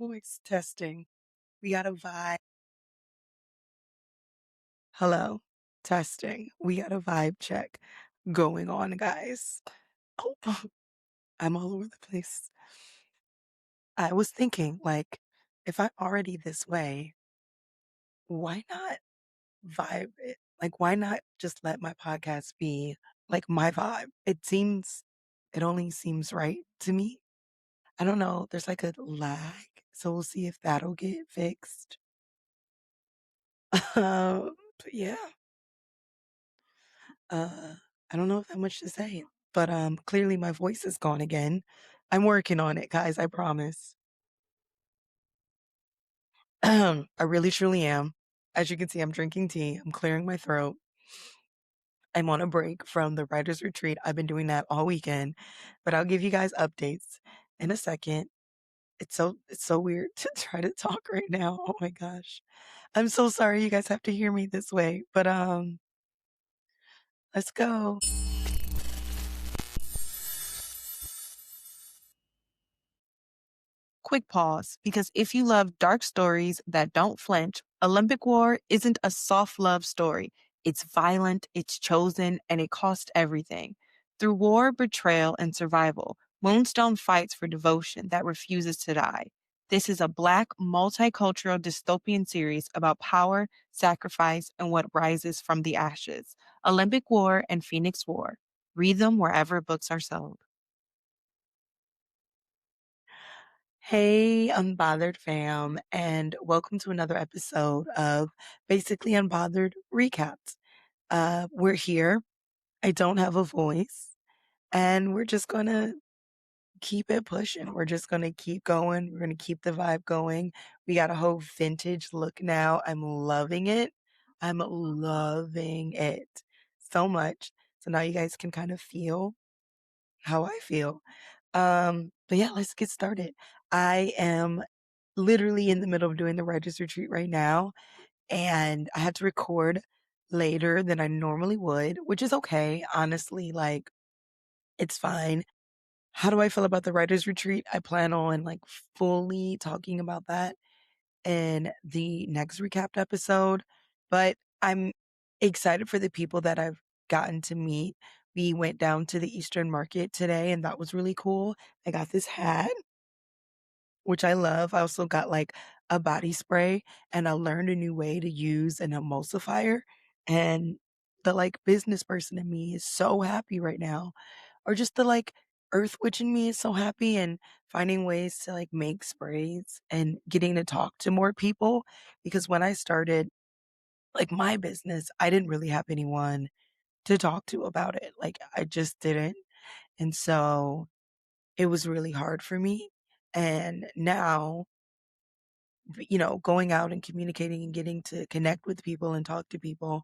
voice testing. We got a vibe. Hello, testing. We got a vibe check going on, guys. Oh, I'm all over the place. I was thinking, like, if I'm already this way, why not vibe it? Like, why not just let my podcast be like my vibe? It only seems right to me. I don't know. There's like a lag, so we'll see if that'll get fixed. But yeah, uh, I don't know if I have much to say, but clearly my voice is gone again. I'm working on it, guys. I promise. I really truly am. As you can see, I'm drinking tea. I'm clearing my throat. I'm on a break from the writer's retreat. I've been doing that all weekend, but I'll give you guys updates in a second. It's so weird to try to talk right now. Oh my gosh. I'm so sorry you guys have to hear me this way, but let's go. Quick pause, because if you love dark stories that don't flinch, Olympic War isn't a soft love story. It's violent, it's chosen, and it cost everything. Through war, betrayal, and survival, Moonstone fights for devotion that refuses to die. This is a Black, multicultural dystopian series about power, sacrifice, and what rises from the ashes. Olympic War and Phoenix War. Read them wherever books are sold. Hey, Unbothered fam, and welcome to another episode of Basically Unbothered Recapped. We're here. I don't have a voice, and we're just gonna keep it pushing. We're just gonna keep going. We're gonna keep the vibe going. We got a whole vintage look now. I'm loving it. I'm loving it so much. So now you guys can kind of feel how I feel. But yeah, let's get started. I am literally in the middle of doing the writer's retreat right now, and I had to record later than I normally would, which is okay. Honestly, like, it's fine. How do I feel about the writer's retreat? I plan on like fully talking about that in the next recapped episode, but I'm excited for the people that I've gotten to meet. We went down to the Eastern Market today, and that was really cool. I got this hat, which I love. I also got like a body spray, and I learned a new way to use an emulsifier. And the like business person in me is so happy right now, or just the like earth witch in me is so happy, and finding ways to like make sprays and getting to talk to more people. Because when I started like my business, I didn't really have anyone to talk to about it. Like I just didn't. And so it was really hard for me. And now going out and communicating and getting to connect with people and talk to people,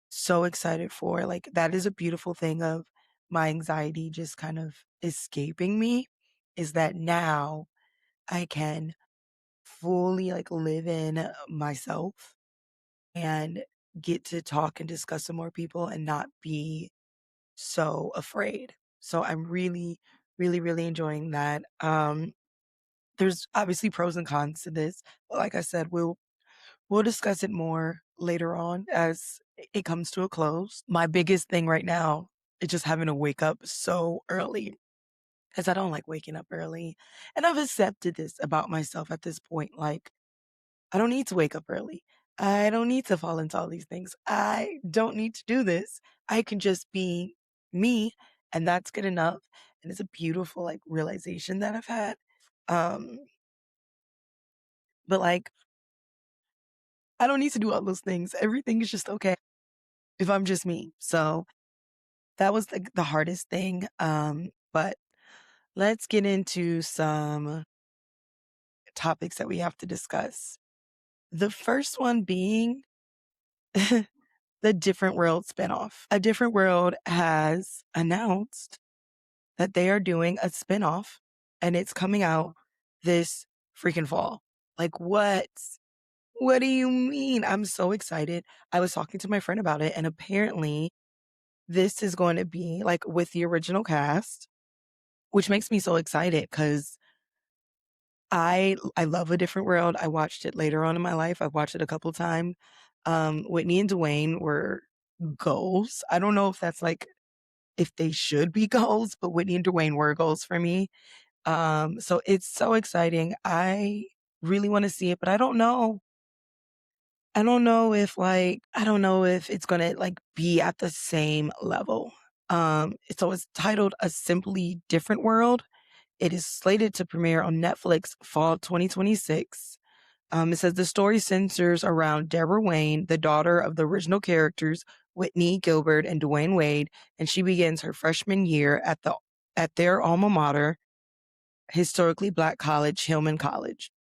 so excited for. Like, that is a beautiful thing of my anxiety just kind of escaping me, is that now I can fully like live in myself and get to talk and discuss with more people and not be so afraid. So I'm really, really, really enjoying that. There's obviously pros and cons to this, but like I said, we'll discuss it more later on as it comes to a close. My biggest thing right now is just having to wake up so early, because I don't like waking up early. And I've accepted this about myself at this point. Like, I don't need to wake up early. I don't need to fall into all these things. I don't need to do this. I can just be me, and that's good enough. And it's a beautiful like realization that I've had. Um, but like, I don't need to do all those things. Everything is just okay if I'm just me. So that was the hardest thing. But let's get into some topics that we have to discuss. The first one being the Different World spinoff. A Different World has announced that they are doing a spinoff, and it's coming out this freaking fall. Like, what? What do you mean? I'm so excited. I was talking to my friend about it, and apparently this is going to be like with the original cast, which makes me so excited because I love A Different World. I watched it later on in my life. I've watched it a couple times. Whitney and Dwayne were goals. I don't know if that's like if they should be goals, but Whitney and Dwayne were goals for me. So it's so exciting. I really want to see it, but I don't know. I don't know if I don't know if it's gonna like be at the same level. So it's titled A Simply Different World. It is slated to premiere on Netflix fall 2026. It says the story centers around Deborah Wayne, the daughter of the original characters, Whitney Gilbert and Dwayne Wade, and she begins her freshman year at their alma mater, historically black college, Hillman College.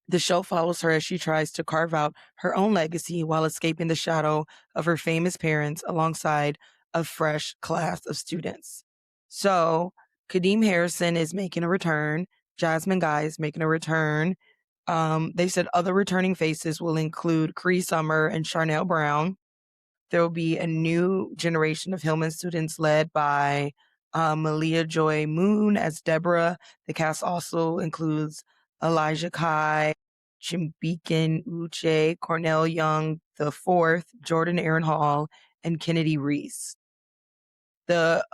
The show follows her as she tries to carve out her own legacy while escaping the shadow of her famous parents alongside a fresh class of students. So, Kadeem Harrison is making a return. Jasmine Guy is making a return. They said other returning faces will include Cree Summer and Charnel Brown. There will be a new generation of Hillman students led by Malia Joy Moon as Deborah. The cast also includes Elijah Kai, Chimbeacon Uche, Cornell Young the Fourth, Jordan Aaron Hall, and Kennedy Reese. The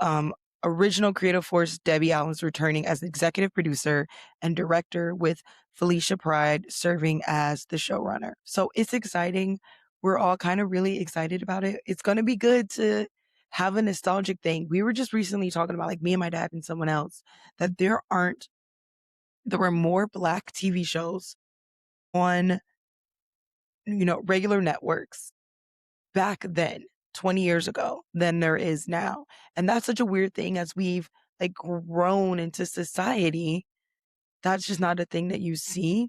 original creative force, Debbie Allen's returning as executive producer and director, with Felicia Pride serving as the showrunner. So it's exciting. We're all kind of really excited about it. It's going to be good to have a nostalgic thing. We were just recently talking about, like, me and my dad and someone else, that there were more Black TV shows on, regular networks back then, 20 years ago, than there is now. And that's such a weird thing as we've like grown into society. That's just not a thing that you see.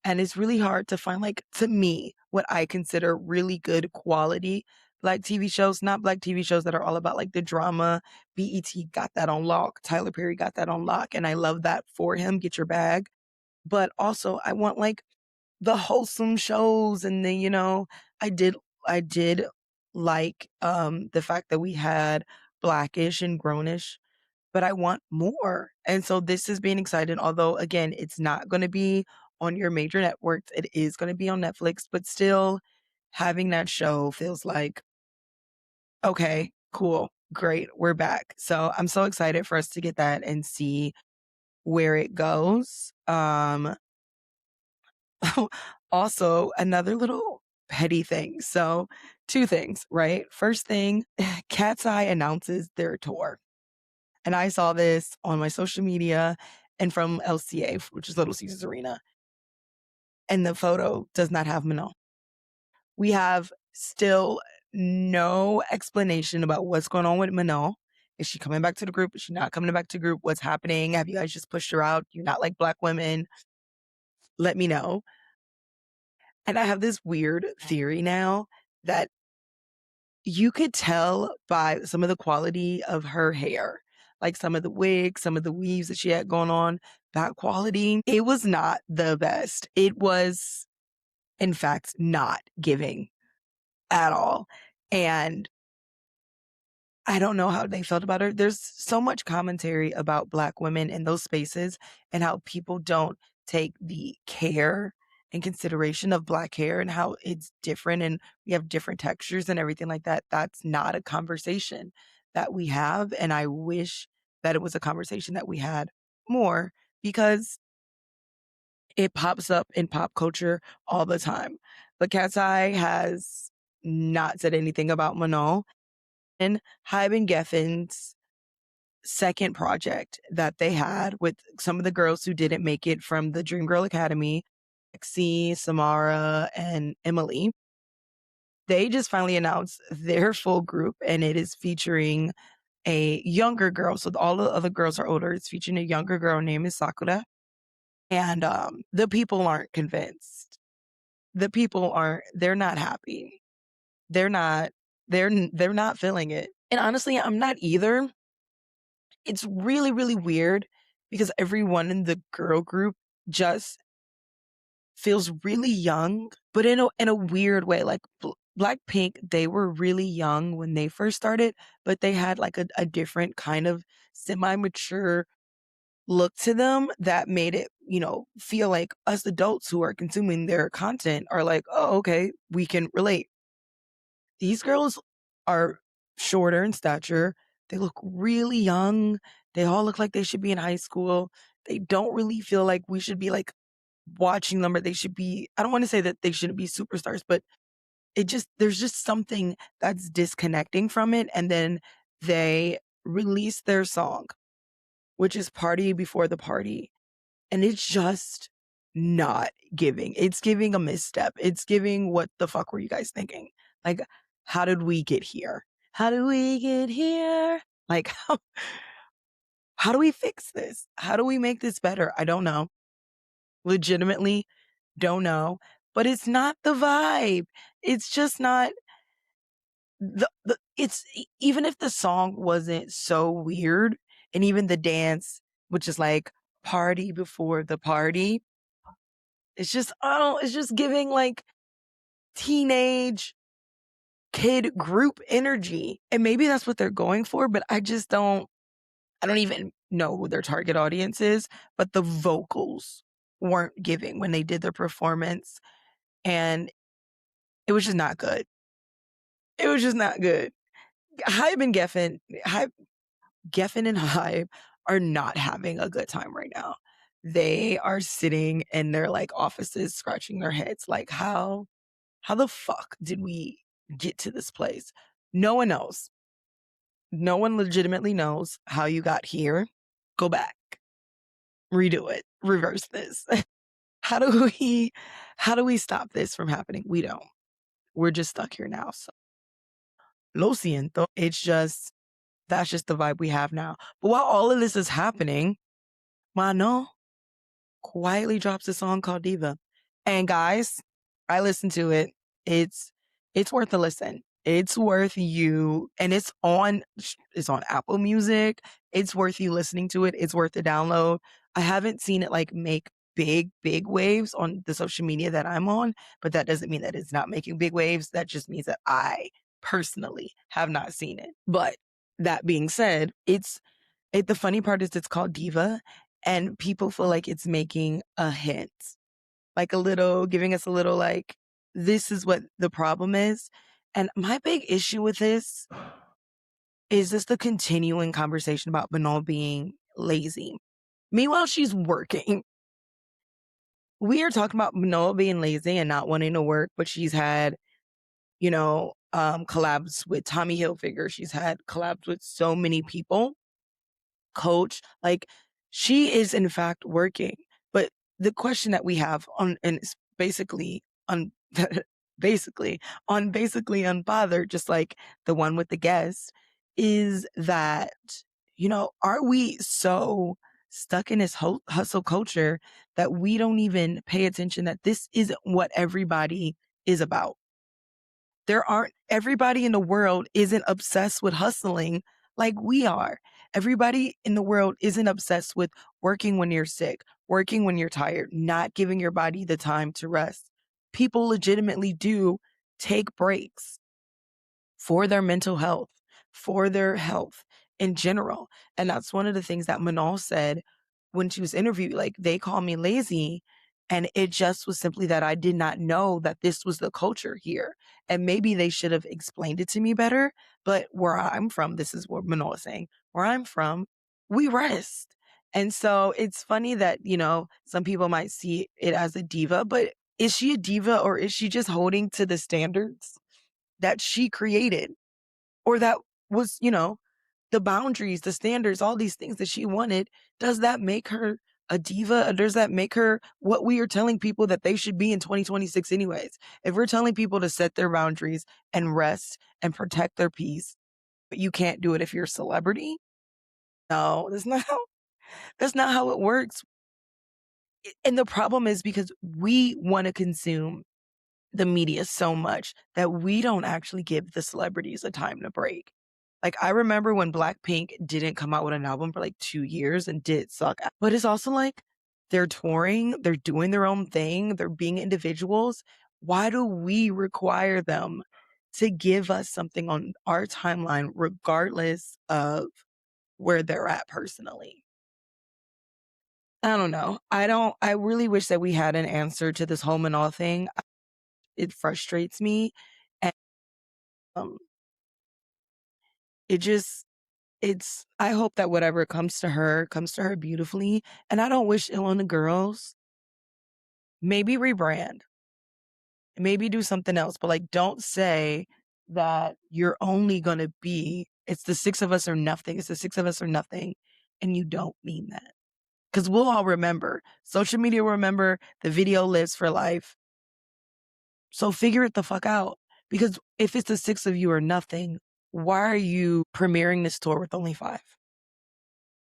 And it's really hard to find, like, to me, what I consider really good quality Black TV shows, not Black TV shows that are all about like the drama. BET got that on lock. Tyler Perry got that on lock. And I love that for him. Get your bag. But also I want like the wholesome shows, and then, I did like the fact that we had Blackish and Grownish, but I want more. And so this is being exciting, although again, it's not going to be on your major networks. It is going to be on Netflix, but still having that show feels like, okay, cool, great, we're back. So I'm so excited for us to get that and see where it goes. Also, another little petty thing. So, two things, right? First thing, Cat's Eye announces their tour. And I saw this on my social media and from LCA, which is Little Caesars Arena. And the photo does not have Manon. We have still no explanation about what's going on with Manon. Is she coming back to the group? Is she not coming back to the group? What's happening? Have you guys just pushed her out? You're not like Black women. Let me know. And I have this weird theory now that you could tell by some of the quality of her hair, like some of the wigs, some of the weaves that she had going on, that quality, it was not the best. It was, in fact, not giving at all. And I don't know how they felt about her. There's so much commentary about Black women in those spaces and how people don't take the care and consideration of Black hair and how it's different and we have different textures and everything like that. That's not a conversation that we have. And I wish that it was a conversation that we had more, because it pops up in pop culture all the time. But Cat's Eye has not said anything about Manon. And Hyben Geffen's second project that they had with some of the girls who didn't make it from the Dream Girl Academy, Lexi, Samara, and Emily, they just finally announced their full group, and it is featuring a younger girl. So all the other girls are older. It's featuring a younger girl named Sakura. And the people aren't convinced. The people aren't, they're not happy. They're not, they're not feeling it. And honestly, I'm not either. It's really, really weird because everyone in the girl group just feels really young, but in a weird way. Like Blackpink, they were really young when they first started, but they had like a different kind of semi-mature look to them that made it, feel like us adults who are consuming their content are like, oh, okay, we can relate. These girls are shorter in stature. They look really young. They all look like they should be in high school. They don't really feel like we should be like watching them, or they should be, I don't want to say that they shouldn't be superstars, but there's just something that's disconnecting from it. And then they release their song, which is Party Before the Party. And it's just not giving. It's giving a misstep. It's giving, what the fuck were you guys thinking? Like, how did we get here? How did we get here? Like, how do we fix this? How do we make this better? I don't know. Legitimately don't know. But it's not the vibe. It's just not even if the song wasn't so weird, and even the dance, which is like Party Before the Party, it's just, oh, it's just giving like teenage kid group energy. And maybe that's what they're going for, but I don't even know who their target audience is, but the vocals weren't giving when they did their performance. And it was just not good. It was just not good. Geffen and Hype are not having a good time right now. They are sitting in their like offices scratching their heads like, how the fuck did we get to this place? No one knows. No one legitimately knows how you got here. Go back. Redo it. Reverse this. how do we stop this from happening? We don't. We're just stuck here now. So lo siento. That's just the vibe we have now. But while all of this is happening, Mano quietly drops a song called Diva. And guys, I listened to it. It's worth a listen. It's worth you, and it's on Apple Music. It's worth you listening to it. It's worth the download. I haven't seen it like make big waves on the social media that I'm on, but that doesn't mean that it's not making big waves. That just means that I personally have not seen it. But that being said, the funny part is it's called Diva, and people feel like it's making a hint, like giving us a little like, this is what the problem is. And my big issue with this is just the continuing conversation about Manal being lazy. Meanwhile, she's working. We are talking about Manal being lazy and not wanting to work, but she's had, collabs with Tommy Hilfiger. She's had collabs with so many people. Coach, like, she is in fact working. But the question that we have and it's basically on basically Unbothered, just like the one with the guest, is that, are we so stuck in this hustle culture that we don't even pay attention that this isn't what everybody is about? Everybody in the world isn't obsessed with hustling like we are. Everybody in the world isn't obsessed with working when you're sick, working when you're tired, not giving your body the time to rest. People legitimately do take breaks for their mental health, for their health in general. And that's one of the things that Manal said when she was interviewed. Like, they call me lazy. And it just was simply that I did not know that this was the culture here. And maybe they should have explained it to me better. But where I'm from, this is what Manal is saying, where I'm from, we rest. And so it's funny that, some people might see it as a diva, but is she a diva, or is she just holding to the standards that she created, or that was, the boundaries, the standards, all these things that she wanted? Does that make her a diva? Or does that make her what we are telling people that they should be in 2026 anyways? If we're telling people to set their boundaries and rest and protect their peace, but you can't do it if you're a celebrity? No, that's not how it works. And the problem is because we want to consume the media so much that we don't actually give the celebrities a time to break. Like, I remember when Blackpink didn't come out with an album for like 2 years and did suck. But it's also like, they're touring, they're doing their own thing, they're being individuals. Why do we require them to give us something on our timeline, regardless of where they're at personally? I don't know. I really wish that we had an answer to this home and all thing. It frustrates me. And um, it just, I hope that whatever comes to her beautifully. And I don't wish ill on the girls. Maybe rebrand, maybe do something else, but like, don't say that you're only going to be, it's the six of us or nothing. It's the six of us or nothing. And you don't mean that. Because we'll all remember. Social media will remember. The video lives for life. So figure it the fuck out. Because if it's the six of you or nothing, why are you premiering this tour with only 5?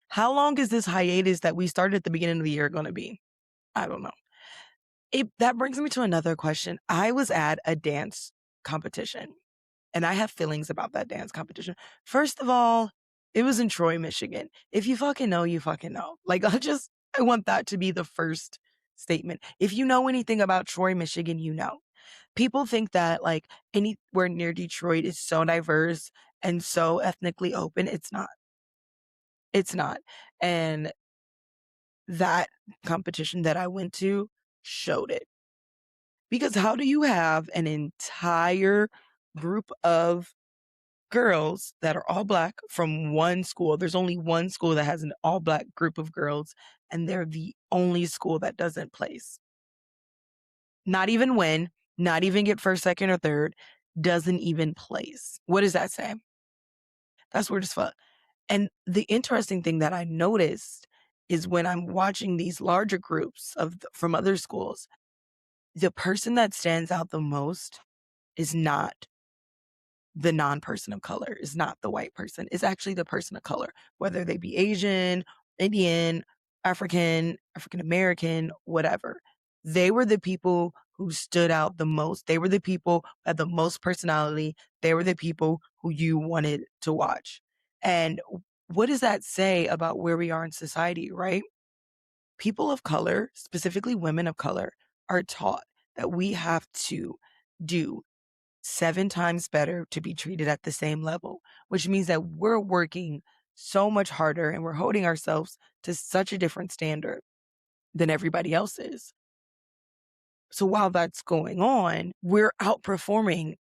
How long is this hiatus that we started at the beginning of the year going to be? I don't know. That brings me to another question. I was at a dance competition and I have feelings about that dance competition. First of all, it was in Troy, Michigan. If you fucking know, you fucking know. Like, I want that to be the first statement. If you know anything about Troy, Michigan, you know. People think that like anywhere near Detroit is so diverse and so ethnically open. It's not. It's not. And that competition that I went to showed it. Because how do you have an entire group of girls that are all Black from one school? There's only one school that has an all Black group of girls, and they're the only school that doesn't place. Not even win, not even get first, second, or third, doesn't even place. What does that say? That's weird as fuck. And the interesting thing that I noticed is when I'm watching these larger groups from other schools, the person that stands out the most is not the non-person of color, is not the white person, is actually the person of color, whether they be Asian, Indian, African American, whatever. They were the people who stood out the most. They were the people who had the most personality. They were the people who you wanted to watch. And what does that say about where we are in society, right? People of color, specifically women of color, are taught that we have to do 7 times better to be treated at the same level, which means that we're working so much harder and we're holding ourselves to such a different standard than everybody else is. So while that's going on, we're outperforming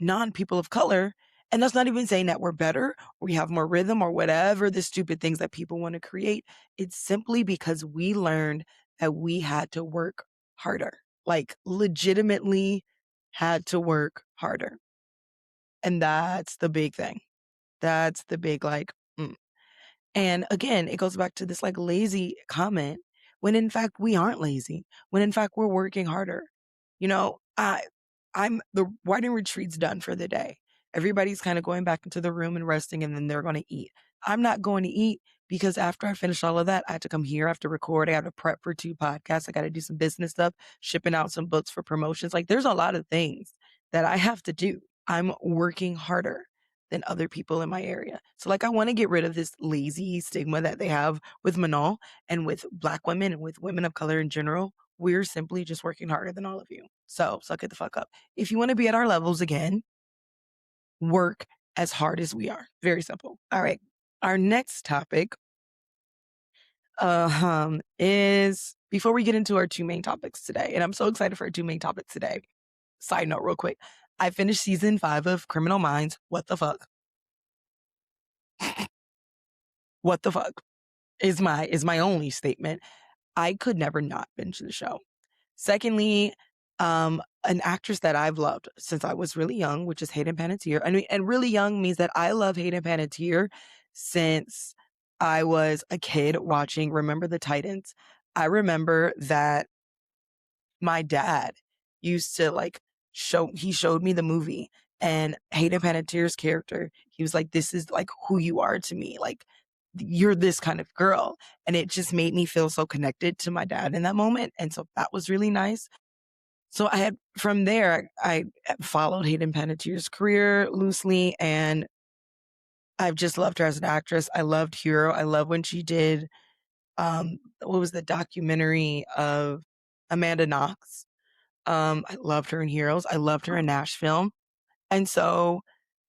non-people of color. And that's not even saying that we're better or we have more rhythm or whatever the stupid things that people want to create. It's simply because we learned that we had to work harder, like legitimately had to work harder. And that's the big thing. That's the big like, And again, it goes back to this like lazy comment when in fact we aren't lazy, when in fact we're working harder. You know, the writing retreat's done for the day. Everybody's kind of going back into the room and resting and then they're going to eat. I'm not going to eat because after I finish all of that, I have to come here, I have to record, I have to prep for 2 podcasts, I got to do some business stuff, shipping out some books for promotions. Like there's a lot of things that I have to do. I'm working harder than other people in my area. So like I want to get rid of this lazy stigma that they have with Manal and with Black women and with women of color in general. We're simply just working harder than all of you. So suck it the fuck up. If you want to be at our levels again, work as hard as we are. Very simple. All right. Our next topic is before we get into our 2 main topics today, and I'm so excited for our 2 main topics today. Side note real quick. I finished season 5 of Criminal Minds. What the fuck? What the fuck is my only statement. I could never not binge the show. Secondly, an actress that I've loved since I was really young, which is Hayden Panettiere. I mean, and really young means that I love Hayden Panettiere since I was a kid watching Remember the Titans. I remember that my dad used to like he showed me the movie and Hayden Panettiere's character. He was like, this is like who you are to me. Like you're this kind of girl. And it just made me feel so connected to my dad in that moment. And so that was really nice. So from there, I followed Hayden Panettiere's career loosely and I've just loved her as an actress. I loved Hero. I love when she did, what was the documentary of Amanda Knox? I loved her in Heroes. I loved her in Nashville. And so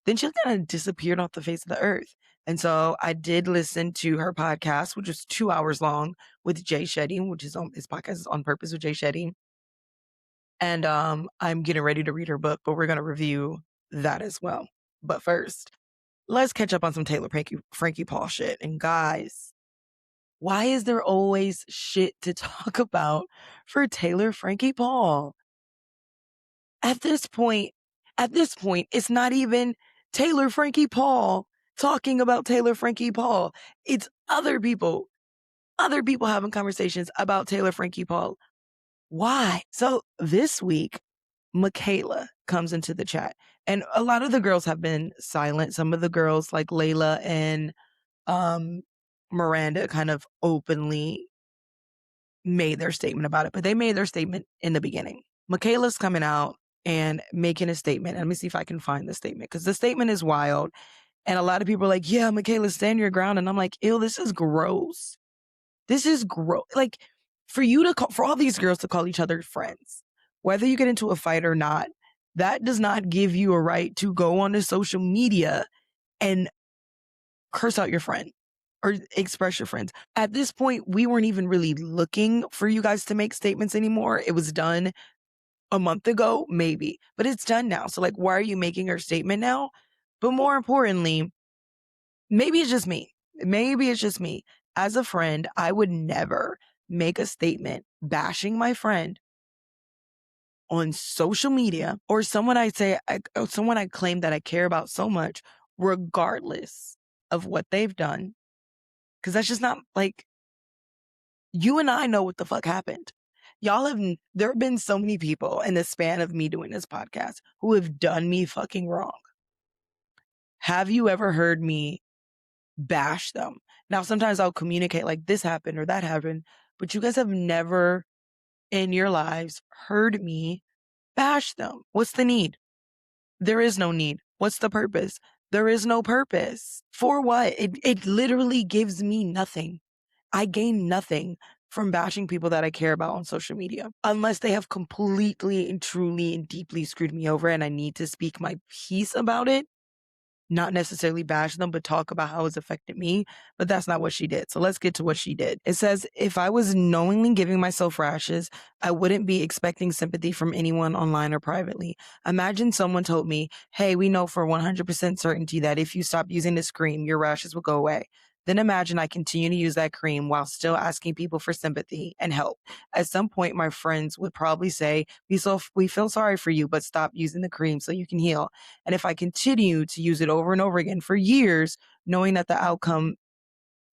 then she kind of disappeared off the face of the earth. And so I did listen to her podcast, which was 2 hours long with Jay Shetty, which is on his podcast is On Purpose with Jay Shetty. And I'm getting ready to read her book, but we're going to review that as well. But first, let's catch up on some Taylor Frankie Paul shit. And guys, why is there always shit to talk about for Taylor Frankie Paul? At this point, it's not even Taylor Frankie Paul talking about Taylor Frankie Paul. It's other people having conversations about Taylor Frankie Paul. Why? So this week, Michaela comes into the chat, and a lot of the girls have been silent. Some of the girls, like Layla and Miranda, kind of openly made their statement about it, but they made their statement in the beginning. Michaela's coming out and making a statement. Let me see if I can find the statement, because the statement is wild. And a lot of people are like, yeah, Michaela, stand your ground. And I'm like, ew, this is gross. This is gross. Like, for all these girls to call each other friends, whether you get into a fight or not, that does not give you a right to go onto social media and curse out your friend or express your friends. At this point, we weren't even really looking for you guys to make statements anymore. It was done a month ago, maybe, but it's done now. So like, why are you making her statement now? But more importantly, maybe it's just me. Maybe it's just me. As a friend, I would never make a statement bashing my friend on social media or someone I claim that I care about so much, regardless of what they've done. Cause that's just not like, you and I know what the fuck happened. There have been so many people in the span of me doing this podcast who have done me fucking wrong. Have you ever heard me bash them? Now, sometimes I'll communicate like this happened or that happened, but you guys have never in your lives heard me bash them. What's the need? There is no need. What's the purpose? There is no purpose. For what? It literally gives me nothing. I gain nothing from bashing people that I care about on social media, unless they have completely and truly and deeply screwed me over and I need to speak my piece about it. Not necessarily bash them, but talk about how it's affected me. But that's not what she did. So let's get to what she did. It says, if I was knowingly giving myself rashes, I wouldn't be expecting sympathy from anyone online or privately. Imagine someone told me, hey, we know for 100% certainty that if you stop using this cream, your rashes will go away. Then imagine I continue to use that cream while still asking people for sympathy and help. At some point, my friends would probably say, we feel sorry for you, but stop using the cream so you can heal. And if I continue to use it over and over again for years, knowing that the outcome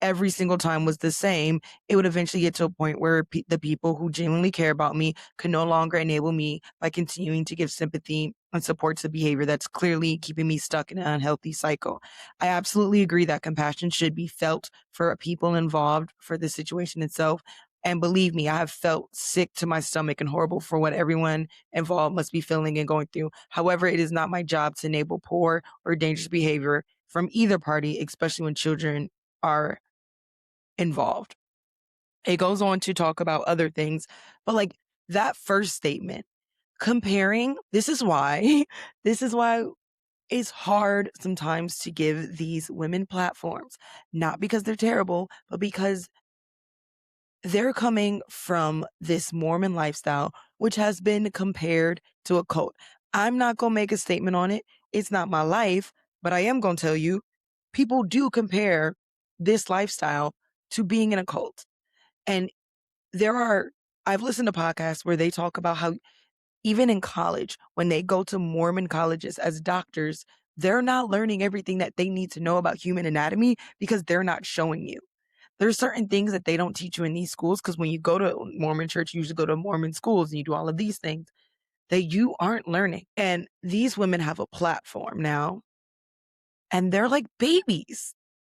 every single time was the same, it would eventually get to a point where the people who genuinely care about me could no longer enable me by continuing to give sympathy and support to behavior that's clearly keeping me stuck in an unhealthy cycle. I absolutely agree that compassion should be felt for people involved for the situation itself. And believe me, I have felt sick to my stomach and horrible for what everyone involved must be feeling and going through. However, it is not my job to enable poor or dangerous behavior from either party, especially when children are involved. It goes on to talk about other things, but like that first statement, comparing, this is why it's hard sometimes to give these women platforms, not because they're terrible, but because they're coming from this Mormon lifestyle, which has been compared to a cult. I'm not going to make a statement on it. It's not my life, but I am going to tell you, people do compare this lifestyle to being in a cult. And I've listened to podcasts where they talk about how even in college, when they go to Mormon colleges as doctors, they're not learning everything that they need to know about human anatomy because they're not showing you. There's certain things that they don't teach you in these schools because when you go to Mormon church, you usually go to Mormon schools and you do all of these things that you aren't learning. And these women have a platform now and they're like babies.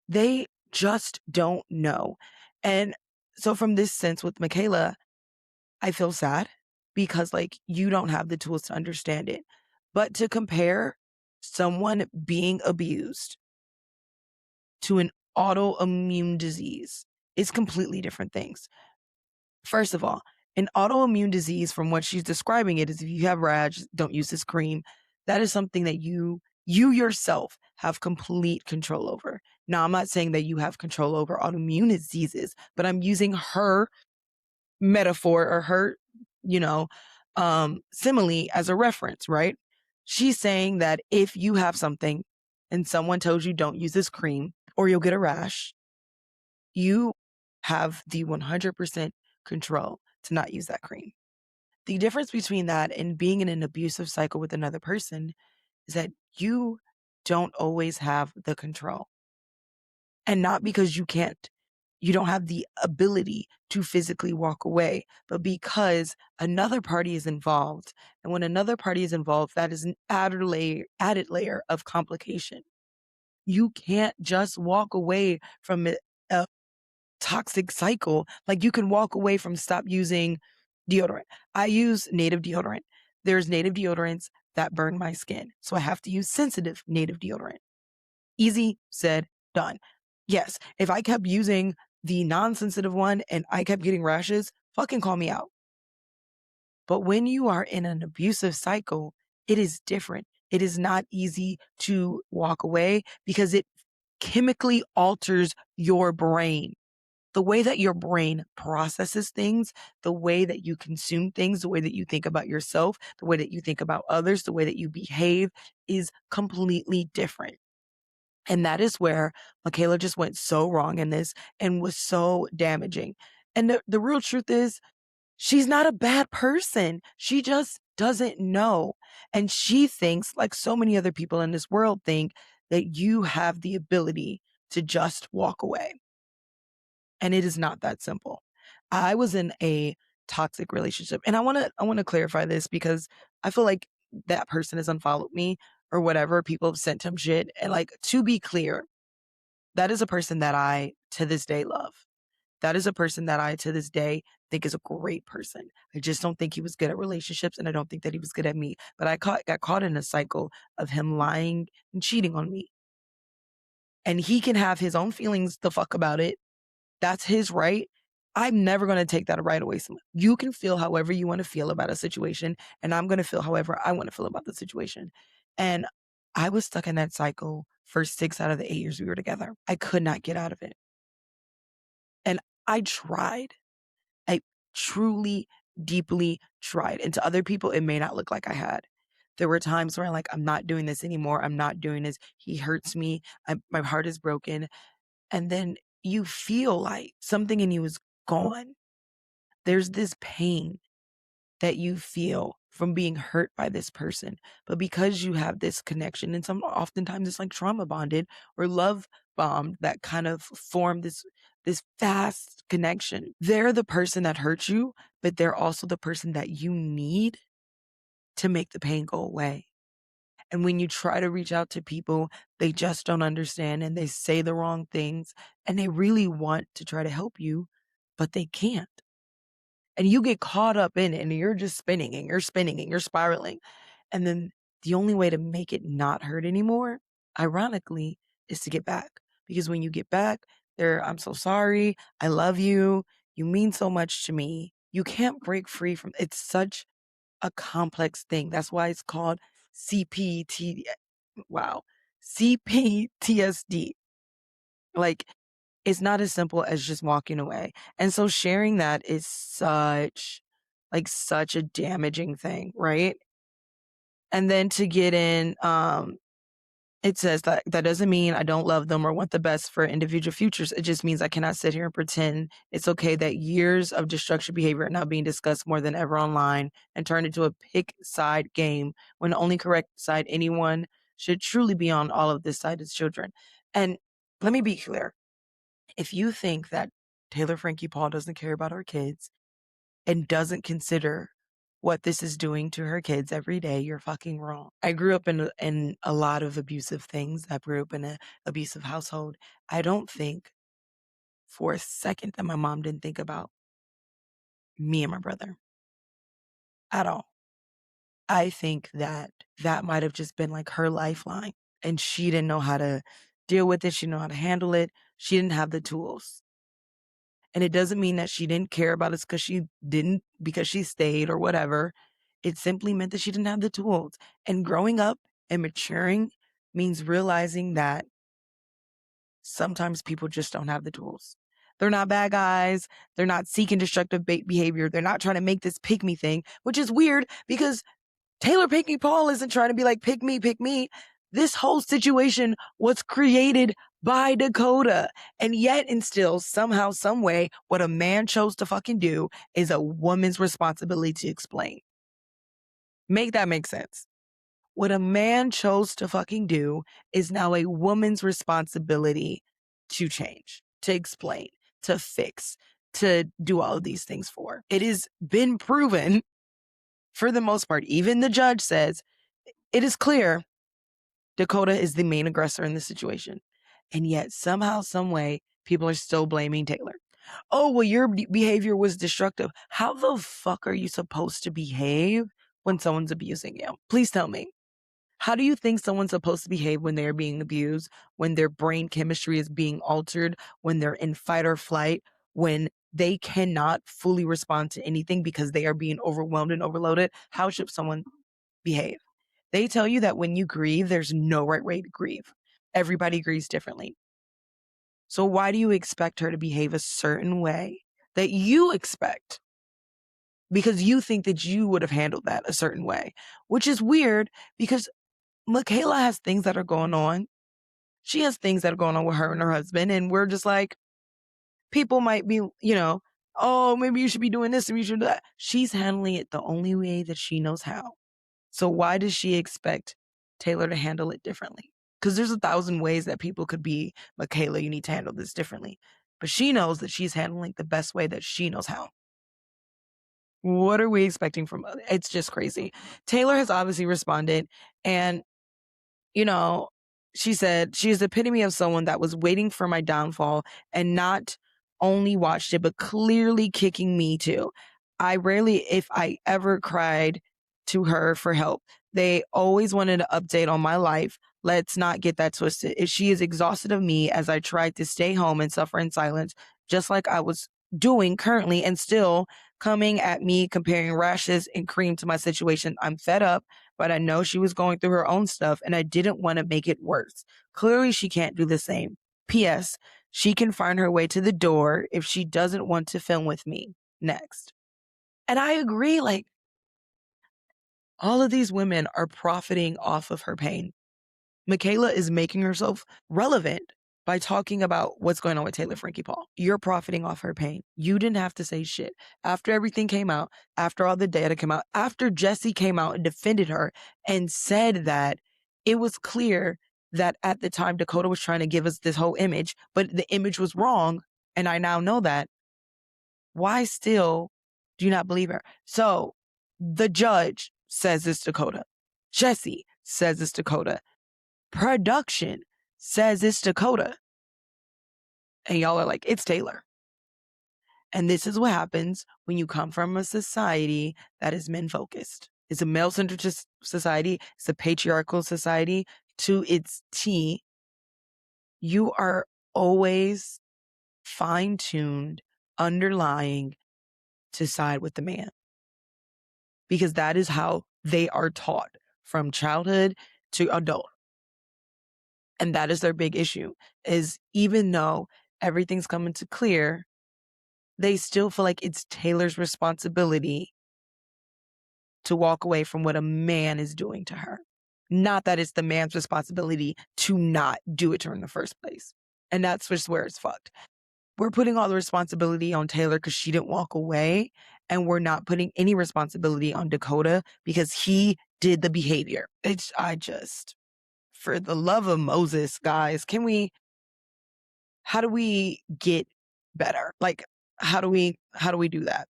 They just don't know. And so from this sense with Michaela, I feel sad because like you don't have the tools to understand it. But to compare someone being abused to an autoimmune disease is completely different things. First of all, an autoimmune disease, from what she's describing it, is if you have rash, don't use this cream. That is something that you yourself have complete control over. Now, I'm not saying that you have control over autoimmune diseases, but I'm using her metaphor or her, you know, simile as a reference, right? She's saying that if you have something and someone tells you don't use this cream or you'll get a rash, you have the 100% control to not use that cream. The difference between that and being in an abusive cycle with another person is that you don't always have the control. And not because you don't have the ability to physically walk away, but because another party is involved. And when another party is involved, that is an added layer of complication. You can't just walk away from a toxic cycle. Like, you can walk away from stop using deodorant. I use native deodorant. There's native deodorants that burn my skin. So I have to use sensitive native deodorant. Easy said, done. Yes, if I kept using the non-sensitive one and I kept getting rashes, fucking call me out. But when you are in an abusive cycle, it is different. It is not easy to walk away because it chemically alters your brain. The way that your brain processes things, the way that you consume things, the way that you think about yourself, the way that you think about others, the way that you behave is completely different. And that is where Michaela just went so wrong in this and was so damaging. And the real truth is, she's not a bad person. She just doesn't know. And she thinks, like so many other people in this world think, that you have the ability to just walk away. And it is not that simple. I was in a toxic relationship. And I want to clarify this because I feel like that person has unfollowed me or whatever. People have sent him shit. And like, to be clear, that is a person that I to this day love. That is a person that I to this day think is a great person. I just don't think he was good at relationships and I don't think that he was good at me. But got caught in a cycle of him lying and cheating on me. And he can have his own feelings the fuck about it. That's his right. I'm never going to take that right away. You can feel however you want to feel about a situation, and I'm going to feel however I want to feel about the situation. And I was stuck in that cycle for 6 out of the 8 years we were together. I could not get out of it. And I tried. I truly, deeply tried. And to other people, it may not look like I had. There were times where I'm like, I'm not doing this anymore. I'm not doing this. He hurts me. My heart is broken. And then you feel like something in you is gone. There's this pain that you feel from being hurt by this person. But because you have this connection, and oftentimes it's like trauma bonded or love bombed that kind of form this fast connection. They're the person that hurt you, but they're also the person that you need to make the pain go away. And when you try to reach out to people, they just don't understand and they say the wrong things and they really want to try to help you, but they can't. And you get caught up in it and you're just spinning and you're spiraling. And then the only way to make it not hurt anymore, ironically, is to get back. Because when you get back, I'm so sorry. I love you. You mean so much to me. You can't break free from it's such a complex thing. That's why it's called CPT. Wow. CPTSD. Like, it's not as simple as just walking away. And so sharing that is such a damaging thing, right? And then to get in, it says that doesn't mean I don't love them or want the best for individual futures. It just means I cannot sit here and pretend it's okay that years of destructive behavior are now being discussed more than ever online and turned into a pick side game when the only correct side anyone should truly be on all of this side is children. And let me be clear. If you think that Taylor Frankie Paul doesn't care about her kids and doesn't consider what this is doing to her kids every day, you're fucking wrong. I grew up in a lot of abusive things. I grew up in an abusive household. I don't think for a second that my mom didn't think about me and my brother at all. I think that might have just been like her lifeline and she didn't know how to deal with it. She didn't know how to handle it. She didn't have the tools. And it doesn't mean that she didn't care about us because she stayed or whatever. It simply meant that she didn't have the tools. And growing up and maturing means realizing that sometimes people just don't have the tools. They're not bad guys. They're not seeking destructive behavior. They're not trying to make this pick me thing, which is weird because Taylor Pinkney Paul isn't trying to be like, pick me, pick me. This whole situation was created by Dakota. And yet and still, somehow, some way, what a man chose to fucking do is a woman's responsibility to explain. Make that make sense. What a man chose to fucking do is now a woman's responsibility to change, to explain, to fix, to do all of these things for. It has been proven, for the most part, even the judge says, it is clear Dakota is the main aggressor in this situation. And yet, somehow, some way, people are still blaming Taylor. Oh, well, your behavior was destructive. How the fuck are you supposed to behave when someone's abusing you? Please tell me. How do you think someone's supposed to behave when they're being abused, when their brain chemistry is being altered, when they're in fight or flight, when they cannot fully respond to anything because they are being overwhelmed and overloaded? How should someone behave? They tell you that when you grieve, there's no right way to grieve. Everybody grieves differently. So why do you expect her to behave a certain way that you expect? Because you think that you would have handled that a certain way, which is weird because Michaela has things that are going on. She has things that are going on with her and her husband. And we're just like, people might be, oh, maybe you should be doing this and you should do that. She's handling it the only way that she knows how. So why does she expect Taylor to handle it differently? Because there's 1,000 ways that people could be, Michaela, you need to handle this differently. But she knows that she's handling the best way that she knows how. What are we expecting from her? It's just crazy. Taylor has obviously responded, and she said she is the epitome of someone that was waiting for my downfall and not only watched it, but clearly kicking me too. I rarely, if I ever cried to her for help. They always wanted an update on my life. Let's not get that twisted. If she is exhausted of me as I tried to stay home and suffer in silence, just like I was doing currently and still coming at me comparing rashes and cream to my situation. I'm fed up, but I know she was going through her own stuff and I didn't want to make it worse. Clearly, she can't do the same. P.S. She can find her way to the door if she doesn't want to film with me next. And I agree, like, all of these women are profiting off of her pain. Michaela is making herself relevant by talking about what's going on with Taylor Frankie Paul. You're profiting off her pain. You didn't have to say shit. After everything came out, after all the data came out, after Jesse came out and defended her and said that it was clear that at the time Dakota was trying to give us this whole image, but the image was wrong, and I now know that, why still do you not believe her? So the judge says it's Dakota. Jesse says it's Dakota. Production says it's Dakota. And y'all are like, it's Taylor. And this is what happens when you come from a society that is men-focused. It's a male-centered society. It's a patriarchal society to its T. You are always fine-tuned, underlying to side with the man. Because that is how they are taught from childhood to adult. And that is their big issue, is even though everything's coming to clear, they still feel like it's Taylor's responsibility to walk away from what a man is doing to her. Not that it's the man's responsibility to not do it to her in the first place. And that's just where it's fucked. We're putting all the responsibility on Taylor because she didn't walk away, and we're not putting any responsibility on Dakota because he did the behavior. For the love of Moses, guys, how do we get better? Like, how do we do that?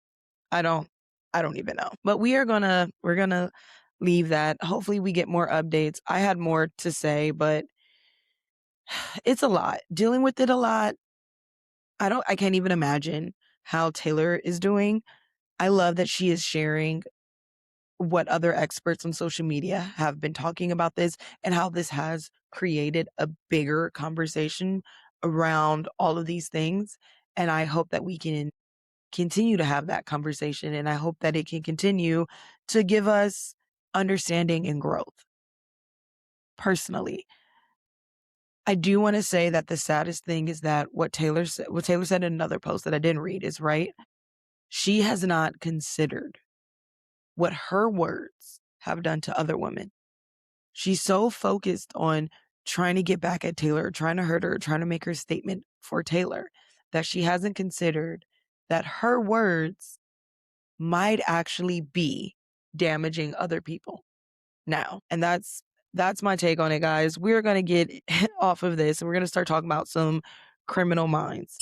I don't even know. But we're gonna leave that. Hopefully we get more updates. I had more to say, but it's a lot. Dealing with it a lot. I can't even imagine how Taylor is doing. I love that she is sharing what other experts on social media have been talking about this and how this has created a bigger conversation around all of these things. And I hope that we can continue to have that conversation. And I hope that it can continue to give us understanding and growth. Personally, I do want to say that the saddest thing is that what Taylor said in another post that I didn't read is right. She has not considered what her words have done to other women. She's so focused on trying to get back at Taylor, trying to hurt her, trying to make her statement for Taylor, that she hasn't considered that her words might actually be damaging other people now. And that's my take on it, guys. We're going to get off of this and we're going to start talking about some criminal minds.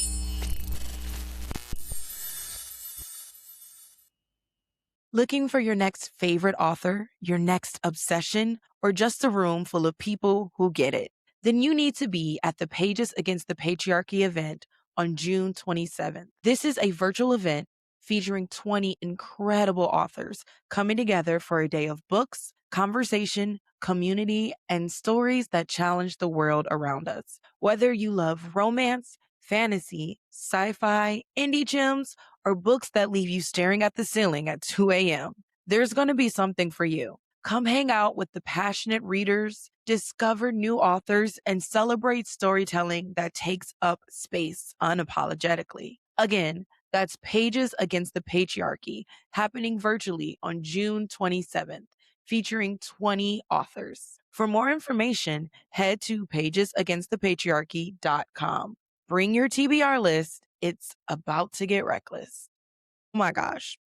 Looking for your next favorite author, your next obsession, or just a room full of people who get it? Then you need to be at the Pages Against the Patriarchy event on June 27th. This is a virtual event featuring 20 incredible authors coming together for a day of books, conversation, community, and stories that challenge the world around us. Whether you love romance, fantasy, sci-fi, indie gems, or books that leave you staring at the ceiling at 2 a.m., there's going to be something for you. Come hang out with the passionate readers, discover new authors, and celebrate storytelling that takes up space unapologetically. Again, that's Pages Against the Patriarchy, happening virtually on June 27th, featuring 20 authors. For more information, head to pagesagainstthepatriarchy.com. Bring your TBR list. It's about to get reckless. Oh my gosh.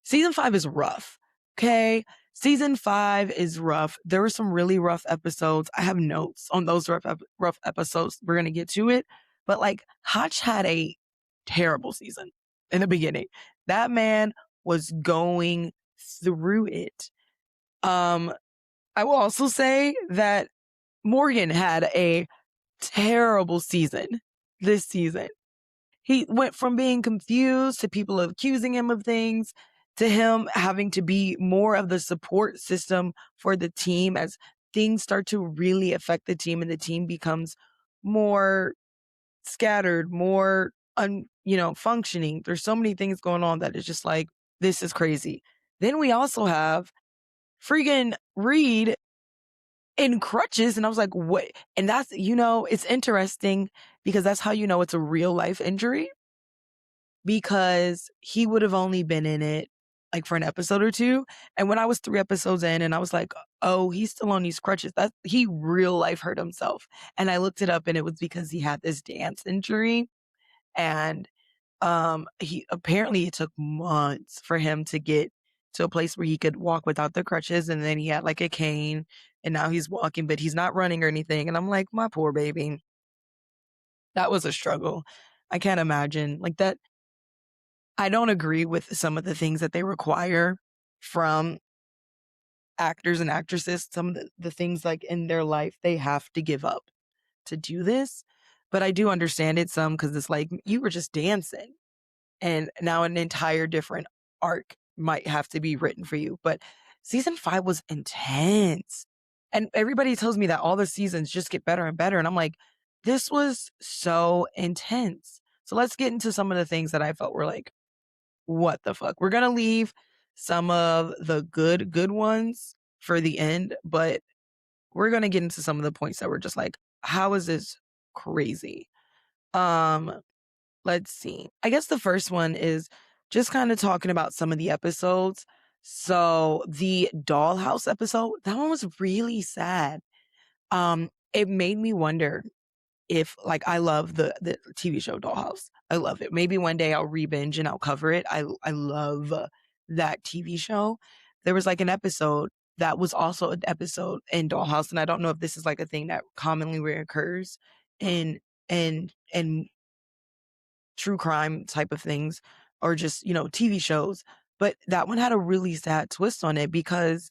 Season 5 is rough. Okay. Season 5 is rough. There were some really rough episodes. I have notes on those rough episodes. We're going to get to it. But like Hotch had a terrible season in the beginning. That man was going through it. I will also say that Morgan had a terrible season this season. He went from being confused to people accusing him of things to him having to be more of the support system for the team as things start to really affect the team and the team becomes more scattered, more functioning. There's so many things going on that it's just like, this is crazy. Then we also have freaking Reed in crutches. And I was like, what? And that's, it's interesting because that's how you know it's a real life injury, because he would have only been in it like for an episode or two. And when I was 3 episodes in and I was like, oh, he's still on these crutches, that he real life hurt himself. And I looked it up and it was because he had this dance injury. And he apparently, it took months for him to get to a place where he could walk without the crutches. And then he had like a cane and now he's walking, but he's not running or anything. And I'm like, my poor baby. That was a struggle. I can't imagine like that. I don't agree with some of the things that they require from actors and actresses. Some of the things like in their life they have to give up to do this. But I do understand it some because it's like you were just dancing and now an entire different arc might have to be written for you. But season 5 was intense. And everybody tells me that all the seasons just get better and better. And I'm like, this was so intense. So let's get into some of the things that I felt were like, what the fuck? We're going to leave some of the good ones for the end, but we're going to get into some of the points that were just like, how is this crazy? Let's see. I guess the first one is just kind of talking about some of the episodes. So the Dollhouse episode, that one was really sad. It made me wonder if like I love the TV show Dollhouse. I love it. Maybe one day I'll re-binge and I'll cover it. I love that TV show. There was like an episode that was also an episode in Dollhouse, and I don't know if this is like a thing that commonly reoccurs in in true crime type of things or just, TV shows. But that one had a really sad twist on it because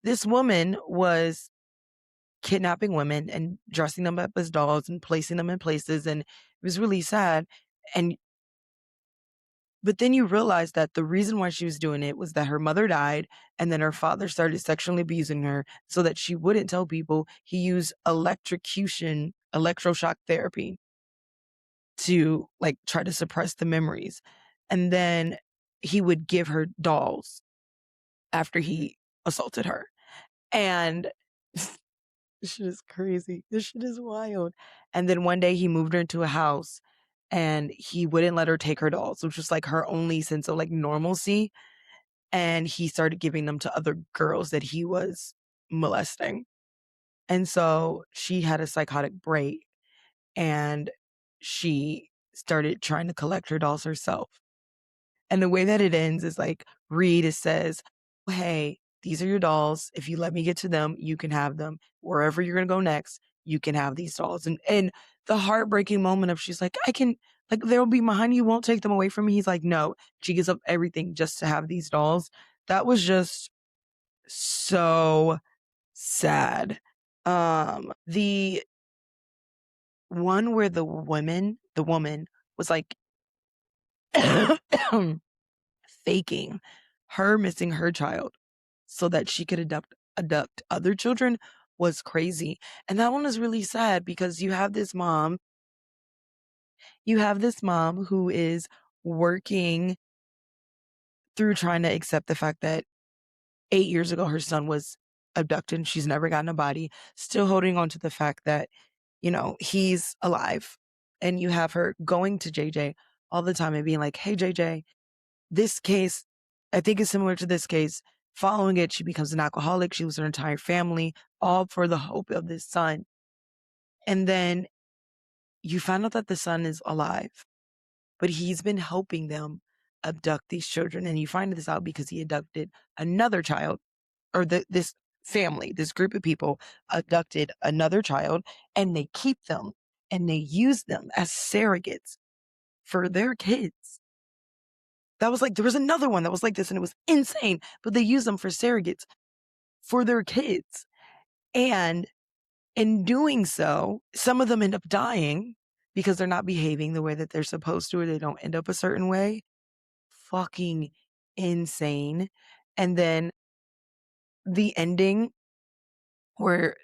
this woman was kidnapping women and dressing them up as dolls and placing them in places. And it was really sad. But then you realize that the reason why she was doing it was that her mother died and then her father started sexually abusing her so that she wouldn't tell people. He used electroshock therapy to like try to suppress the memories. And then he would give her dolls after he assaulted her. And This shit is crazy. This shit is wild. And then one day he moved her into a house and he wouldn't let her take her dolls, which was like her only sense of like normalcy. And he started giving them to other girls that he was molesting. And so she had a psychotic break and she started trying to collect her dolls herself. And the way that it ends is like Reed says, hey, these are your dolls. If you let me get to them, you can have them. Wherever you're going to go next, you can have these dolls. And the heartbreaking moment of she's like, I can, like, they'll be mine. You won't take them away from me. He's like, no. She gives up everything just to have these dolls. That was just so sad. The one where the woman was like faking her missing her child so that she could abduct other children was crazy. And that one is really sad because you have this mom who is working through trying to accept the fact that 8 years ago her son was abducted and she's never gotten a body, still holding on to the fact that, he's alive. And you have her going to JJ all the time and being like, hey, JJ, this case, I think is similar to this case. Following it, she becomes an alcoholic. She loses her entire family, all for the hope of this son. And then you find out that the son is alive, but he's been helping them abduct these children. And you find this out because he abducted another child, or this family, this group of people abducted another child, and they keep them and they use them as surrogates for their kids. That was like, there was another one that was like this and it was insane, but they use them for surrogates for their kids. And in doing so, some of them end up dying because they're not behaving the way that they're supposed to, or they don't end up a certain way. Fucking insane. And then the ending where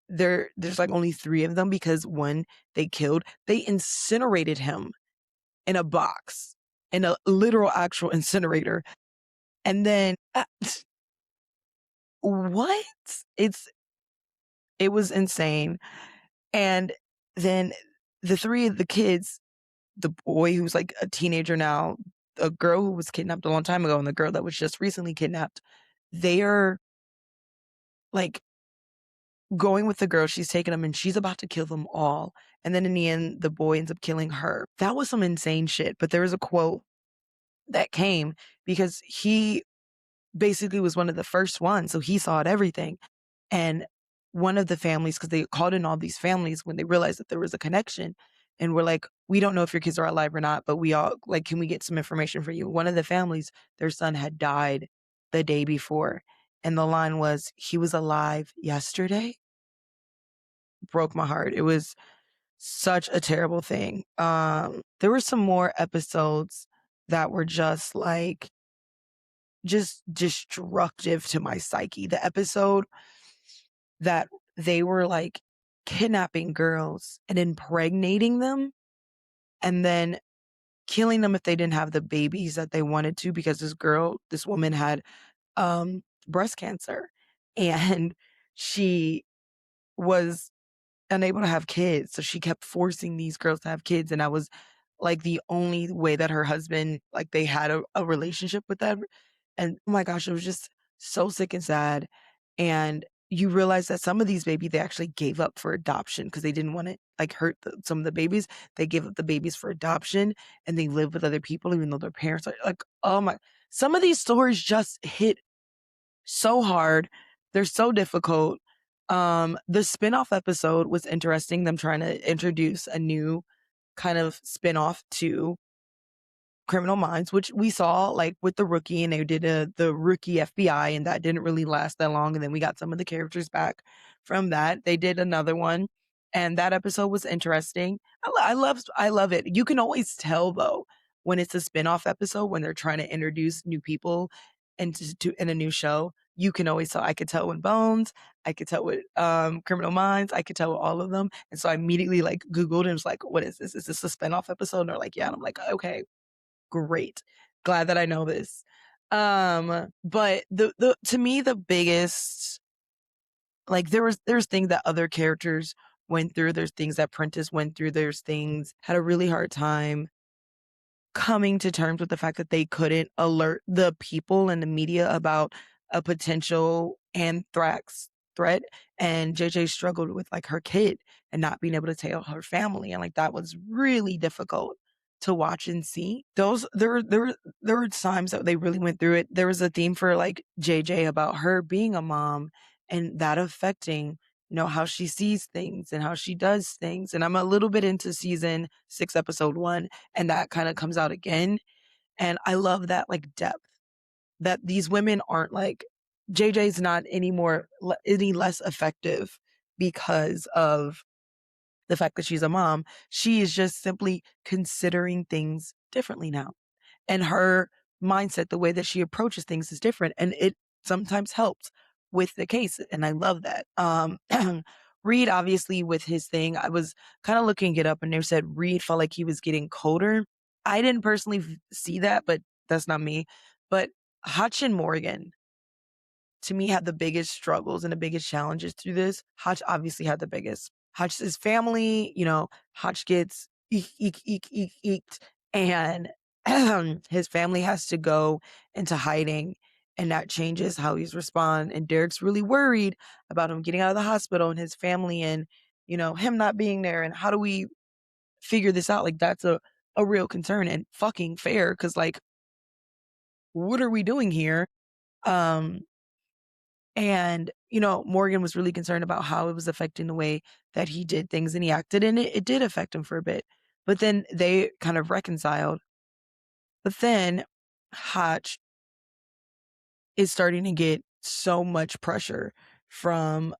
there's like only 3 of them because one they killed, they incinerated him in a box, in a literal actual incinerator. And then what? It was insane. And then the 3 of the kids, the boy who's like a teenager now, a girl who was kidnapped a long time ago, and the girl that was just recently kidnapped, they are like going with the girl. She's taking them and she's about to kill them all. And then in the end, the boy ends up killing her. That was some insane shit. But there was a quote that came because he basically was one of the first ones. So he saw it everything. And one of the families, because they called in all these families when they realized that there was a connection, and we're like, we don't know if your kids are alive or not, but we all like, can we get some information for you? One of the families, their son had died the day before. And the line was, he was alive yesterday. Broke my heart. It was such a terrible thing. There were some more episodes that were just like, just destructive to my psyche. The episode that they were like kidnapping girls and impregnating them and then killing them if they didn't have the babies that they wanted to, because this woman had breast cancer and she was unable to have kids. So she kept forcing these girls to have kids. And that was like the only way that her husband, like they had a relationship with that. And oh my gosh, it was just so sick and sad. And you realize that some of these babies, they actually gave up for adoption because they didn't want to like hurt some of the babies. They gave up the babies for adoption and they live with other people, even though their parents are like, oh my, some of these stories just hit so hard. They're so difficult. The spinoff episode was interesting. Them trying to introduce a new kind of spinoff to Criminal Minds, which we saw like with the Rookie, and they did the Rookie FBI, and that didn't really last that long. And then we got some of the characters back from that. They did another one, and that episode was interesting. I love it. You can always tell though when it's a spinoff episode, when they're trying to introduce new people in a new show. You can always tell. I could tell with Bones. I could tell with Criminal Minds. I could tell with all of them. And so I immediately like Googled and was like, what is this? Is this a spinoff episode? And they're like, yeah. And I'm like, okay, great. Glad that I know this. But the to me, the biggest like there's things that other characters went through, there's things that Prentice went through, there's things had a really hard time coming to terms with the fact that they couldn't alert the people and the media about a potential anthrax threat. And JJ struggled with like her kid and not being able to tell her family. And like that was really difficult to watch and see. There were times that they really went through it. There was a theme for like JJ about her being a mom and that affecting, how she sees things and how she does things. And I'm a little bit into season 6, episode 1, and that kind of comes out again. And I love that like depth that these women aren't like JJ's not any less effective because of the fact that she's a mom. She is just simply considering things differently now. And her mindset, the way that she approaches things is different. And it sometimes helps with the case. And I love that. Reed, obviously, with his thing, I was kind of looking it up and they said Reed felt like he was getting colder. I didn't personally see that, but that's not me. But Hutch and Morgan, to me, had the biggest struggles and the biggest challenges through this. Hutch obviously had the biggest. Hutch's family, Hutch gets eeked, and his family has to go into hiding, and that changes how he's respond. And Derek's really worried about him getting out of the hospital and his family, and him not being there. And how do we figure this out? Like that's a real concern and fucking fair because like, what are we doing here? Um, And, Morgan was really concerned about how it was affecting the way that he did things and he acted, and it did affect him for a bit. But then they kind of reconciled. But then Hotch is starting to get so much pressure from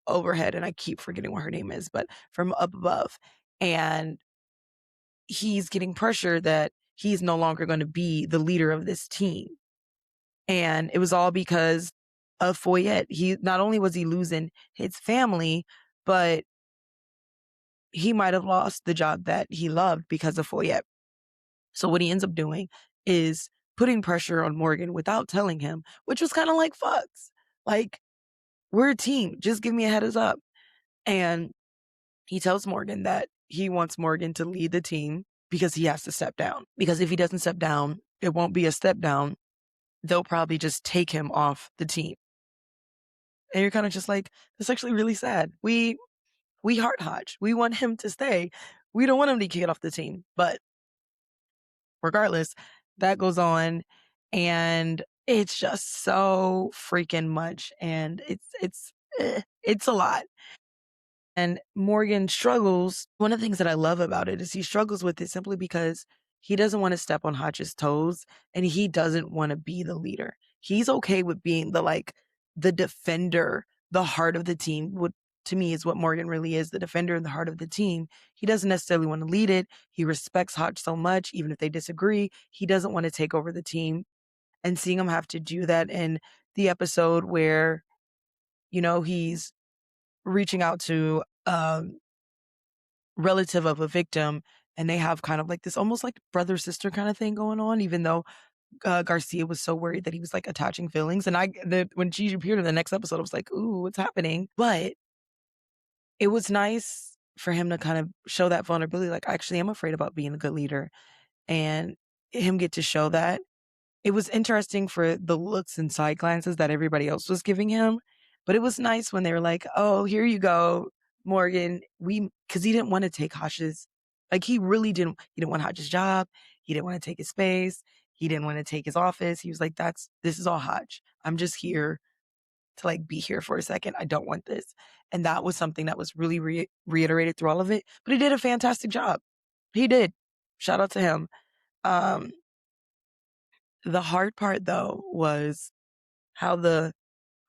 overhead, and I keep forgetting what her name is, but from up above. And he's getting pressure that he's no longer going to be the leader of this team. And it was all because of Foyette. He not only was he losing his family, but he might have lost the job that he loved because of Foyette. So what he ends up doing is putting pressure on Morgan without telling him, which was kind of like fucks. Like, we're a team. Just give me a heads up. And he tells Morgan that he wants Morgan to lead the team because he has to step down. Because if he doesn't step down, it won't be a step down. They'll probably just take him off the team. And you're kind of just like, that's actually really sad. We heart Hodge. We want him to stay. We don't want him to get off the team. But regardless, that goes on, and it's just so freaking much, and it's a lot. And Morgan struggles. One of the things that I love about it is he struggles with it simply because he doesn't want to step on Hodge's toes and he doesn't want to be the leader. He's okay with being the defender, the heart of the team. What to me is what Morgan really is, the defender and the heart of the team. He doesn't necessarily want to lead it. He respects Hodge so much, even if they disagree. He doesn't want to take over the team. And seeing him have to do that in the episode where, he's reaching out to relative of a victim, and they have kind of like this almost like brother sister kind of thing going on, even though Garcia was so worried that he was like attaching feelings. And when she appeared in the next episode, I was like, ooh, what's happening? But it was nice for him to kind of show that vulnerability. Like, actually, I'm afraid about being a good leader, and him get to show that. It was interesting for the looks and side glances that everybody else was giving him, but it was nice when they were like, "Oh, here you go, Morgan." Because he didn't want to take Hodge's, like he really didn't. He didn't want Hodge's job. He didn't want to take his space. He didn't want to take his office. He was like, this is all Hodge. I'm just here to like be here for a second. I don't want this." And that was something that was really reiterated through all of it. But he did a fantastic job. He did. Shout out to him. Um, the hard part though was how the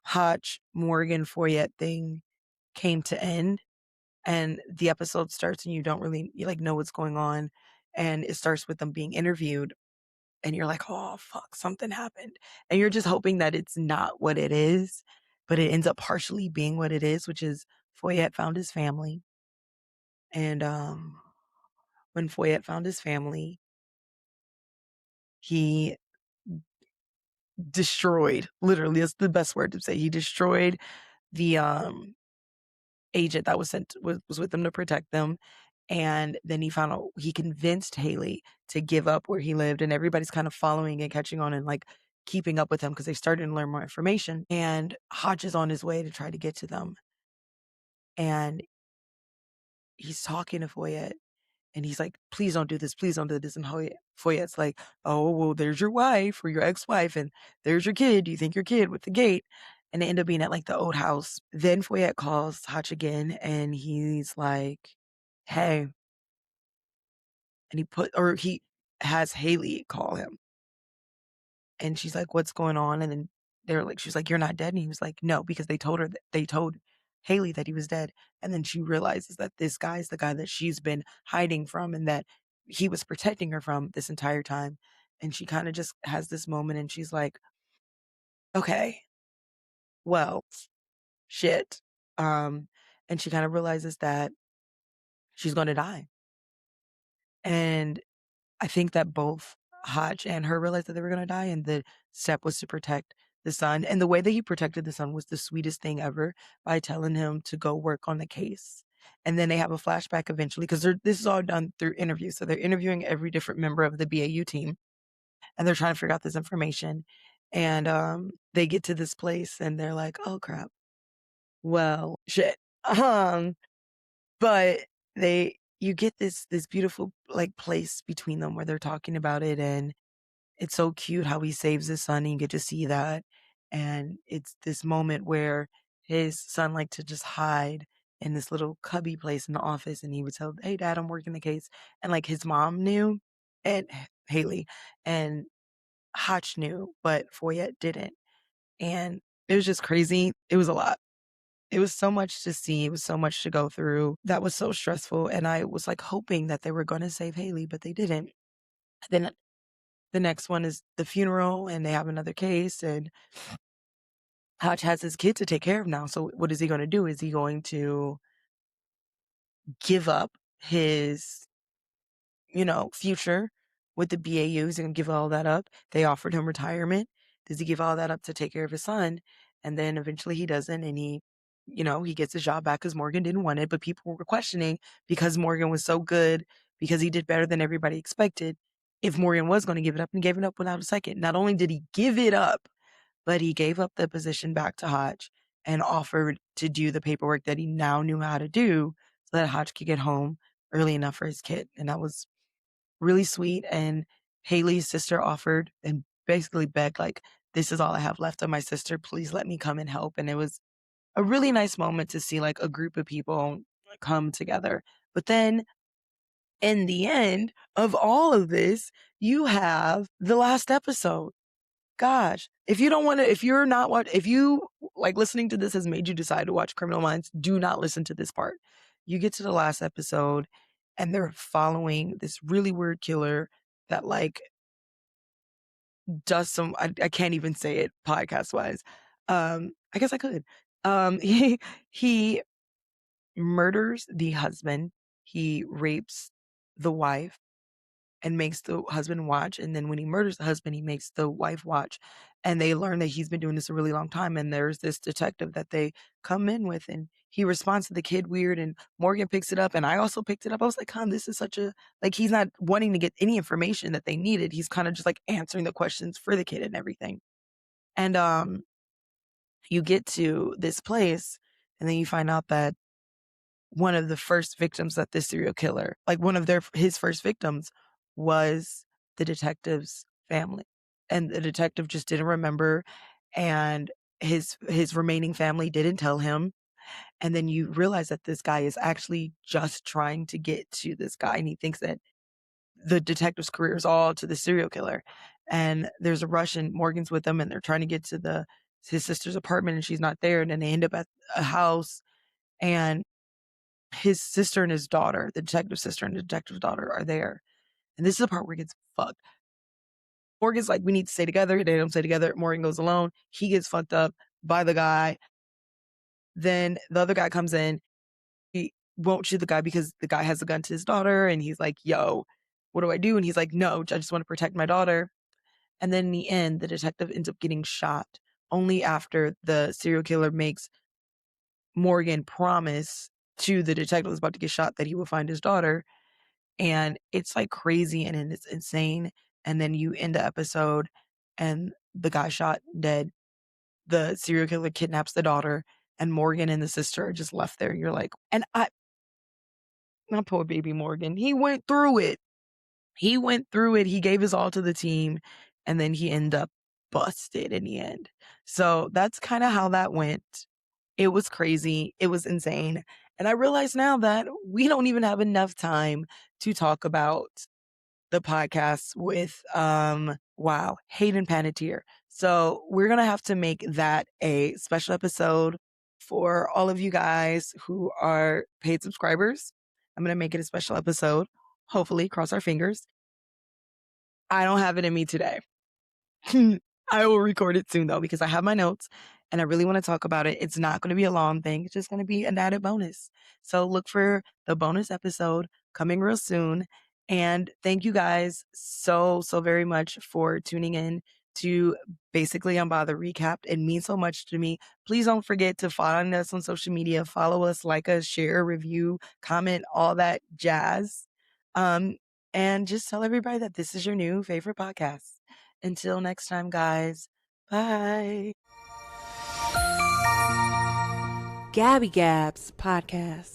Hotch Morgan Foyette thing came to end, and the episode starts and you like know what's going on, and it starts with them being interviewed, and you're like, oh fuck, something happened, and you're just hoping that it's not what it is, but it ends up partially being what it is, which is Foyette found his family, and when Foyette found his family, he destroyed, literally, that's the best word to say, he destroyed the agent that was sent was with them to protect them. And then he found out he convinced Haley to give up where he lived, and everybody's kind of following and catching on and like keeping up with him because they started to learn more information. And Hodge is on his way to try to get to them. And he's talking to Foyette and he's like, please don't do this. Please don't do this. And Foyette's like, oh, well, there's your wife or your ex-wife and there's your kid. Do you think your kid with the gate? And they end up being at like the old house. Then Foyette calls Hotch again and he's like, hey, and he has Haley call him. And she's like, what's going on? And then she's like, you're not dead. And he was like, no, because they told Haley that he was dead. And then she realizes that this guy's the guy that she's been hiding from and that he was protecting her from this entire time. And she kind of just has this moment and she's like, okay, well, shit. And she kind of realizes that she's going to die. And I think that both Hodge and her realized that they were going to die, and the step was to protect the son. And the way that he protected the son was the sweetest thing ever by telling him to go work on the case. And then they have a flashback eventually because this is all done through interviews. So they're interviewing every different member of the BAU team, and they're trying to figure out this information. And they get to this place, and they're like, "Oh crap! Well, shit." But you get this beautiful like place between them where they're talking about it, and it's so cute how he saves his son and you get to see that. And it's this moment where his son liked to just hide in this little cubby place in the office and he would tell, hey dad, I'm working the case. And like his mom knew and Haley and Hotch knew, but Foyette didn't. And it was just crazy. It was a lot. It was so much to see. It was so much to go through. That was so stressful. And I was like hoping that they were going to save Haley, but they didn't. Then the next one is the funeral and they have another case and Hotch has his kid to take care of now. So what is he going to do? Is he going to give up his, future with the BAU? He's going to give all that up. They offered him retirement. Does he give all that up to take care of his son? And then eventually he doesn't. And he gets his job back because Morgan didn't want it. But people were questioning because Morgan was so good, because he did better than everybody expected, if Morgan was going to give it up, and gave it up without a second. Not only did he give it up, but he gave up the position back to Hodge and offered to do the paperwork that he now knew how to do so that Hodge could get home early enough for his kid. And that was really sweet. And Haley's sister offered and basically begged, like, this is all I have left of my sister. Please let me come and help. And it was a really nice moment to see like a group of people come together. But then in the end of all of this, you have the last episode. Gosh, if you don't want to, if you like listening to this has made you decide to watch Criminal Minds, do not listen to this part. You get to the last episode and they're following this really weird killer that like does I can't even say it podcast wise. I guess I could. He murders the husband. He rapes the wife and makes the husband watch. And then when he murders the husband, he makes the wife watch. And they learn that he's been doing this a really long time. And there's this detective that they come in with, and he responds to the kid weird. And Morgan picks it up. And I also picked it up. I was like, this is such like, he's not wanting to get any information that they needed. He's kind of just like answering the questions for the kid and everything. And you get to this place, and then you find out that one of the first victims that this serial killer, like his first victims, was the detective's family. And the detective just didn't remember, and his remaining family didn't tell him. And then you realize that this guy is actually just trying to get to this guy, and he thinks that the detective's career is all to the serial killer. And there's a rush, and Morgan's with them, and they're trying to get to his sister's apartment, and she's not there. And then they end up at a house, and his sister and his daughter, the detective's sister and the detective's daughter, are there. And this is the part where it gets fucked. Morgan's like, we need to stay together. They don't stay together. Morgan goes alone. He gets fucked up by the guy. Then the other guy comes in. He won't shoot the guy because the guy has a gun to his daughter. And he's like, yo, what do I do? And he's like, no, I just want to protect my daughter. And then in the end, the detective ends up getting shot only after the serial killer makes Morgan promise to the detective who's about to get shot that he will find his daughter. And it's like crazy and it's insane. And then you end the episode and the guy shot dead. The serial killer kidnaps the daughter, and Morgan and the sister are just left there. You're like, my poor baby Morgan, he went through it. He went through it. He gave his all to the team, and then he ended up busted in the end. So that's kind of how that went. It was crazy. It was insane. And I realize now that we don't even have enough time to talk about the podcast with Hayden Panettiere. So we're gonna have to make that a special episode for all of you guys who are paid subscribers. I'm gonna make it a special episode. Hopefully, cross our fingers. I don't have it in me today. I will record it soon though, because I have my notes and I really want to talk about it. It's not going to be a long thing. It's just going to be an added bonus. So look for the bonus episode coming real soon. And thank you guys so very much for tuning in to Basically Unbothered Recapped. It means so much to me. Please don't forget to follow us on social media. Follow us, like us, share, review, comment, all that jazz. And just tell everybody that this is your new favorite podcast. Until next time, guys. Bye. Gabi Gabs Podcast.